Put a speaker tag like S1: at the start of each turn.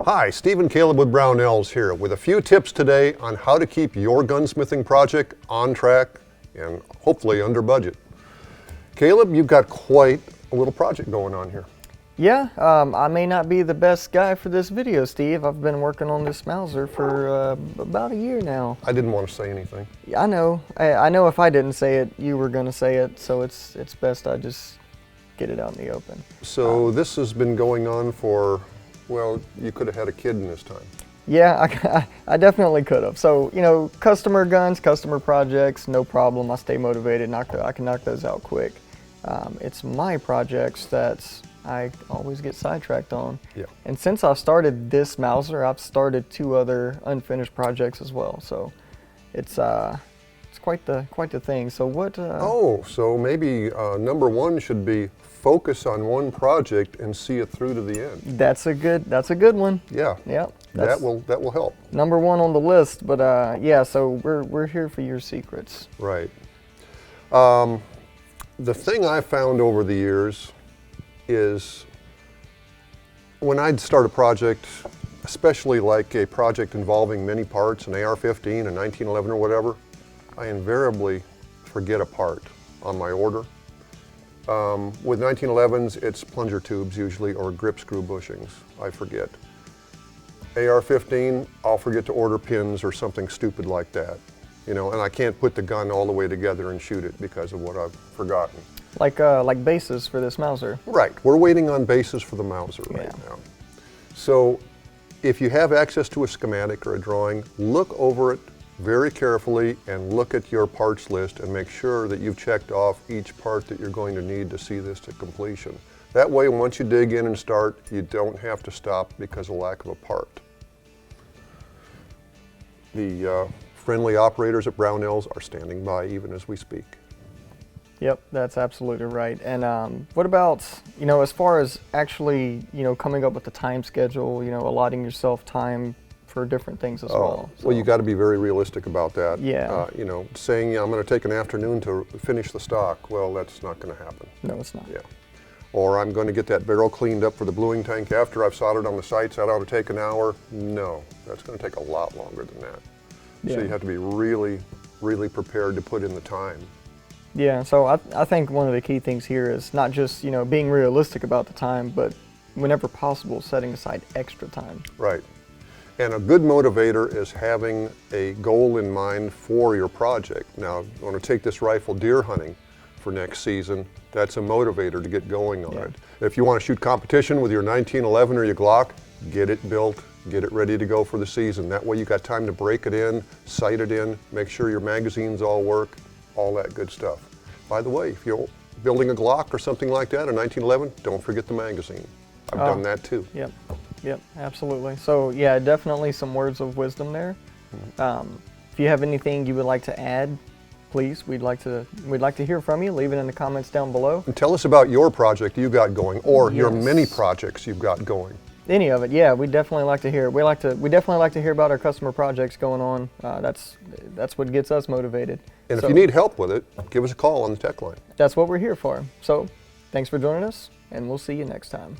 S1: Hi, Steve and Caleb with Brownells here with a few tips today on how to keep your gunsmithing project on track and hopefully under budget. Caleb, you've got quite a little project going on here.
S2: Yeah, I may not be the best guy for this video, Steve. I've been working on this Mauser for about a year now.
S1: I didn't want to say anything.
S2: Yeah, I know. I know if I didn't say it, you were going to say it, so it's best I just get it out in the open.
S1: So this has been going on for, well, you could have had a kid in this time.
S2: Yeah, I definitely could have. So, you know, customer guns, customer projects, no problem. I stay motivated. I can knock those out quick. It's my projects that I always get sidetracked on.
S1: Yeah. And
S2: since I've started this Mauser, I've started 2 other unfinished projects as well. So it's quite the thing. So what?
S1: So maybe number 1 should be focus on one project and see it through to the end.
S2: That's a good one.
S1: Yeah.
S2: Yeah.
S1: That will help.
S2: Number 1 on the list. But yeah. So we're here for your secrets.
S1: Right. The thing I found over the years is when I'd start a project, especially like a project involving many parts, an AR-15, a 1911 or whatever, I invariably forget a part on my order. With 1911s, it's plunger tubes usually or grip screw bushings. I forget. AR-15, I'll forget to order pins or something stupid like that. You know, and I can't put the gun all the way together and shoot it because of what I've forgotten.
S2: Like bases for this Mauser.
S1: Right. We're waiting on bases for the Mauser right now. So if you have access to a schematic or a drawing, look over it very carefully and look at your parts list and make sure that you've checked off each part that you're going to need to see this to completion. That way, once you dig in and start, you don't have to stop because of lack of a part. The friendly operators at Brownells are standing by even as we speak.
S2: Yep, that's absolutely right. And what about, you know, as far as actually, you know, coming up with the time schedule, you know, allotting yourself time for different things as well? So.
S1: Well, you got to be very realistic about that.
S2: Yeah.
S1: You know, saying, I'm going to take an afternoon to finish the stock, well, that's not going to happen.
S2: No, it's not.
S1: Yeah. Or I'm going to get that barrel cleaned up for the bluing tank after I've soldered on the sights, that ought to take an hour. No, that's going to take a lot longer than that.
S2: Yeah.
S1: So you have to be really, really prepared to put in the time.
S2: Yeah, so I think one of the key things here is not just, you know, being realistic about the time, but whenever possible, setting aside extra time.
S1: Right. And a good motivator is having a goal in mind for your project. Now, you want to take this rifle deer hunting for next season, that's a motivator to get going on it. If you want to shoot competition with your 1911 or your Glock, get it built, get it ready to go for the season. That way you got time to break it in, sight it in, make sure your magazines all work, all that good stuff. By the way, if you're building a Glock or something like that, a 1911, don't forget the magazine. I've done that too.
S2: Yep, absolutely. So yeah, definitely some words of wisdom there. If you have anything you would like to add, please, we'd like to hear from you. Leave it in the comments down below.
S1: And tell us about your project you got going, or your many projects you've got going.
S2: Any of it, yeah, we'd definitely like to hear. We definitely like to hear about our customer projects going on. That's what gets us motivated.
S1: And if you need help with it, give us a call on the tech line.
S2: That's what we're here for. So, thanks for joining us, and we'll see you next time.